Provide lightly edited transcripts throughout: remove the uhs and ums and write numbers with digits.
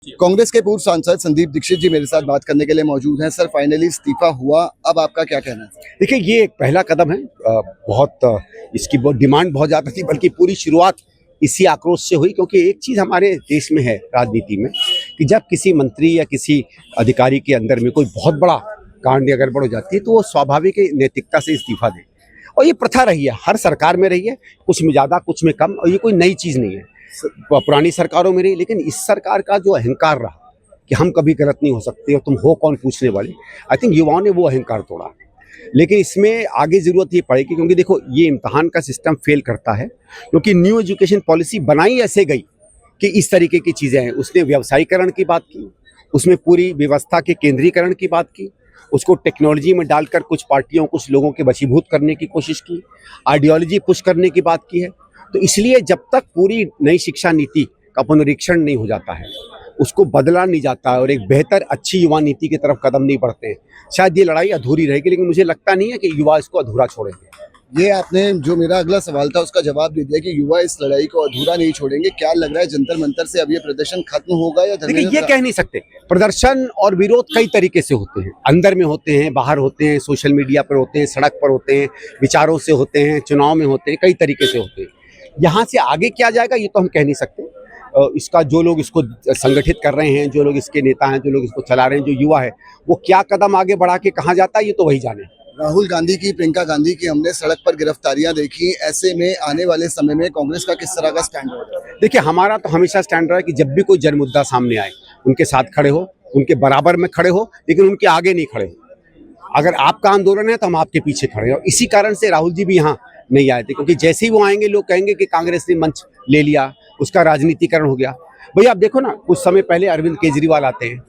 कांग्रेस के पूर्व सांसद संदीप दीक्षित जी मेरे साथ बात करने के लिए मौजूद हैं। सर, फाइनली इस्तीफा हुआ, अब आपका क्या कहना है? देखिए, ये एक पहला कदम है। इसकी बहुत डिमांड बहुत ज़्यादा थी, बल्कि पूरी शुरुआत इसी आक्रोश से हुई, क्योंकि एक चीज़ हमारे देश में है राजनीति में कि जब किसी मंत्री या किसी अधिकारी के अंदर में कोई बहुत बड़ा कांड या गड़बड़ हो जाती है तो वो स्वाभाविक नैतिकता से इस्तीफा दे। और ये प्रथा रही है, हर सरकार में रही है, कुछ में ज़्यादा कुछ में कम, और ये कोई नई चीज़ नहीं है। पुरानी सरकारों में रही, लेकिन इस सरकार का जो अहंकार रहा कि हम कभी गलत नहीं हो सकते और तुम हो कौन पूछने वाले, आई थिंक युवाओं ने वो अहंकार तोड़ा। लेकिन इसमें आगे ज़रूरत ये पड़ेगी, क्योंकि देखो ये इम्तहान का सिस्टम फेल करता है, क्योंकि न्यू एजुकेशन पॉलिसी बनाई ऐसे गई कि इस तरीके की चीज़ें हैं। उसने व्यवसायीकरण की बात की, उसमें पूरी व्यवस्था के केंद्रीकरण की बात की, उसको टेक्नोलॉजी में डालकर कुछ पार्टियों कुछ लोगों के वशीभूत करने की कोशिश की, आइडियोलॉजी पुश करने की बात की है। तो इसलिए जब तक पूरी नई शिक्षा नीति का पुनरीक्षण नहीं हो जाता है, उसको बदला नहीं जाता है और एक बेहतर अच्छी युवा नीति की तरफ कदम नहीं बढ़ते हैं, शायद ये लड़ाई अधूरी रहेगी। लेकिन मुझे लगता नहीं है कि युवा इसको अधूरा छोड़ेंगे। ये आपने जो मेरा अगला सवाल था उसका जवाब दे दिया कि युवा इस लड़ाई को अधूरा नहीं छोड़ेंगे। क्या लग रहा है, जंतर मंतर से अब ये प्रदर्शन खत्म होगा या देखिए, ये कह नहीं सकते। प्रदर्शन और विरोध कई तरीके से होते हैं, अंदर में होते हैं, बाहर होते हैं, सोशल मीडिया पर होते हैं, सड़क पर होते हैं, विचारों से होते हैं, चुनाव में होते हैं, कई तरीके से होते हैं। यहाँ से आगे क्या जाएगा ये तो हम कह नहीं सकते। इसका जो लोग इसको संगठित कर रहे हैं, जो लोग इसके नेता हैं, जो लोग इसको चला रहे हैं, जो युवा है, वो क्या कदम आगे बढ़ा के कहाँ जाता है ये तो वही जाने। राहुल गांधी की, प्रियंका गांधी की हमने सड़क पर गिरफ्तारियां देखी। ऐसे में आने वाले समय में कांग्रेस का किस तरह का स्टैंड होगा? देखिए, हमारा तो हमेशा स्टैंड रहा है कि जब भी कोई जन मुद्दा सामने आए उनके साथ खड़े हो, उनके बराबर में खड़े हो, लेकिन उनके आगे नहीं खड़े हो। अगर आपका आंदोलन है तो हम आपके पीछे खड़े हो। इसी कारण से राहुल जी भी यहाँ नहीं आए थे, क्योंकि जैसे ही वो आएंगे लोग कहेंगे कि कांग्रेस ने मंच ले लिया, उसका राजनीतिकरण हो गया। भैया आप देखो ना, कुछ समय पहले अरविंद केजरीवाल आते हैं,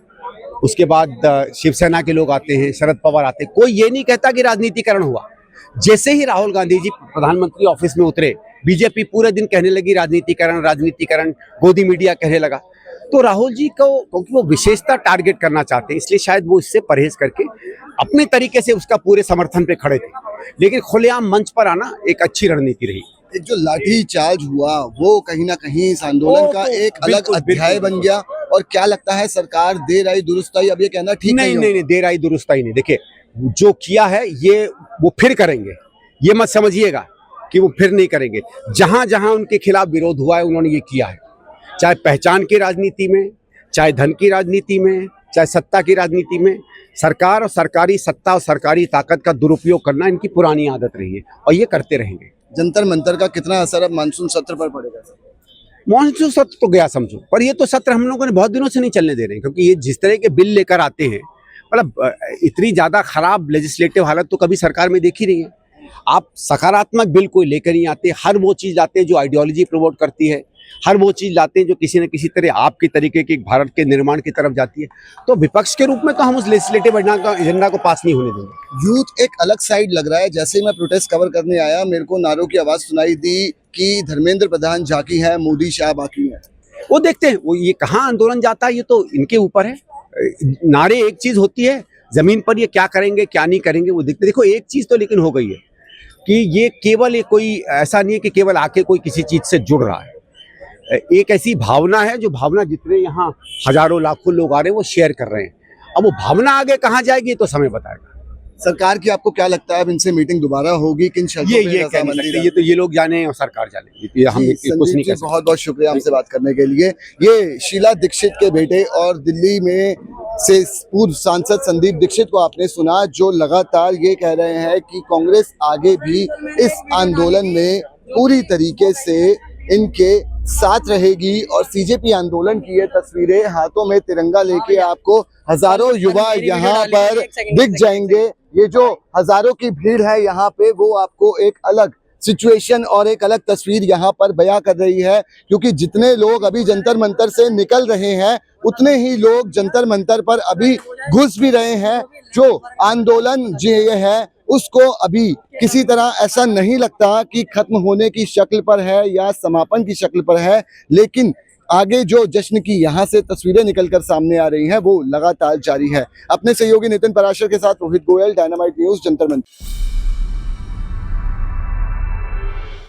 उसके बाद शिवसेना के लोग आते हैं, शरद पवार आते हैं, कोई ये नहीं कहता कि राजनीतिकरण हुआ। जैसे ही राहुल गांधी जी प्रधानमंत्री ऑफिस में उतरे, बीजेपी पूरे दिन कहने लगी राजनीतिकरण राजनीतिकरण, गोदी मीडिया कहने लगा। तो राहुल जी को, क्योंकि वो विशेषता टारगेट करना चाहते हैं, इसलिए शायद वो इससे परहेज करके अपने तरीके से उसका पूरे समर्थन पे खड़े थे। लेकिन खुलेआम मंच पर आना एक अच्छी रणनीति रही। एक जो लाठी चार्ज हुआ वो कहीं ना कहीं इस आंदोलन का एक अलग अध्याय बन गया। और क्या लगता है, सरकार देर आई दुरुस्त आई, अब ये कहना ठीक नहीं, देर आई दुरुस्त आई नहीं। देखिए, जो किया है ये वो फिर करेंगे, ये मत समझिएगा कि वो फिर नहीं करेंगे। जहां जहां उनके खिलाफ विरोध हुआ है उन्होंने ये किया है, चाहे पहचान की राजनीति में, चाहे धन की राजनीति में, चाहे सत्ता की राजनीति में। सरकार और सरकारी सत्ता और सरकारी ताकत का दुरुपयोग करना इनकी पुरानी आदत रही है और ये करते रहेंगे। जंतर मंतर का कितना असर अब मानसून सत्र पर पड़ेगा? मानसून सत्र तो गया समझो, पर ये तो सत्र हम लोगों ने बहुत दिनों से नहीं चलने दे रहे हैं, क्योंकि ये जिस तरह के बिल लेकर आते हैं, मतलब इतनी ज़्यादा खराब लेजिस्लेटिव हालत तो कभी सरकार में देखी नहीं है। आप सकारात्मक बिल कोई लेकर नहीं आते, हर वो चीज़ लाते हैं जो आइडियोलॉजी प्रमोट करती है, हर वो चीज़ लाते हैं जो किसी न किसी तरह आपके तरीके की भारत के निर्माण की तरफ जाती है। तो विपक्ष के रूप में तो हम उस लेजिस्लेटिव एजेंडा को पास नहीं होने देंगे। यूथ एक अलग साइड लग रहा है। जैसे ही मैं प्रोटेस्ट कवर करने आया, मेरे को नारों की आवाज़ सुनाई दी कि धर्मेंद्र प्रधान झांकी है, मोदी शाह बाकी है। वो देखते हैं, वो ये कहाँ आंदोलन जाता है ये तो इनके ऊपर है। नारे एक चीज़ होती है, ज़मीन पर ये क्या करेंगे क्या नहीं करेंगे वो देखते। देखो, एक चीज़ तो लेकिन हो गई है कि ये केवल कोई ऐसा नहीं है कि केवल आके कोई किसी चीज़ से जुड़ रहा है। एक ऐसी भावना है जो भावना जितने यहाँ हजारों लाखों लोग आ रहे हैं वो शेयर कर रहे हैं। अब वो भावना आगे कहाँ जाएगी तो समय बताएगा। सरकार की आपको क्या लगता है, अब इनसे मीटिंग दोबारा होगी किन शर्तों पे? ये लोग जाने और सरकार जाने, हम कुछ नहीं कर सकते। बहुत बहुत शुक्रिया हमसे बात करने के लिए। ये शीला दीक्षित के बेटे और दिल्ली में से पूर्व सांसद संदीप दीक्षित को आपने सुना, जो लगातार ये कह रहे हैं कि कांग्रेस आगे भी इस आंदोलन में पूरी तरीके से इनके साथ रहेगी। और सीजेपी आंदोलन की ये तस्वीरें, हाथों में तिरंगा लेके आपको हजारों युवा यहाँ पर दिख जाएंगे। ये जो हजारों की भीड़ है यहाँ पे, वो आपको एक अलग सिचुएशन और एक अलग तस्वीर यहाँ पर बयां कर रही है, क्योंकि जितने लोग अभी जंतर मंतर से निकल रहे हैं उतने ही लोग जंतर मंतर पर अभी घुस भी रहे हैं। जो आंदोलन जो ये है उसको अभी किसी तरह ऐसा नहीं लगता कि खत्म होने की शक्ल पर है या समापन की शक्ल पर है, लेकिन आगे जो जश्न की यहाँ से तस्वीरें निकलकर सामने आ रही हैं वो लगातार जारी है। अपने सहयोगी नितिन पराशर के साथ रोहित गोयल, डायनामाइट न्यूज़, जंतर मंतर।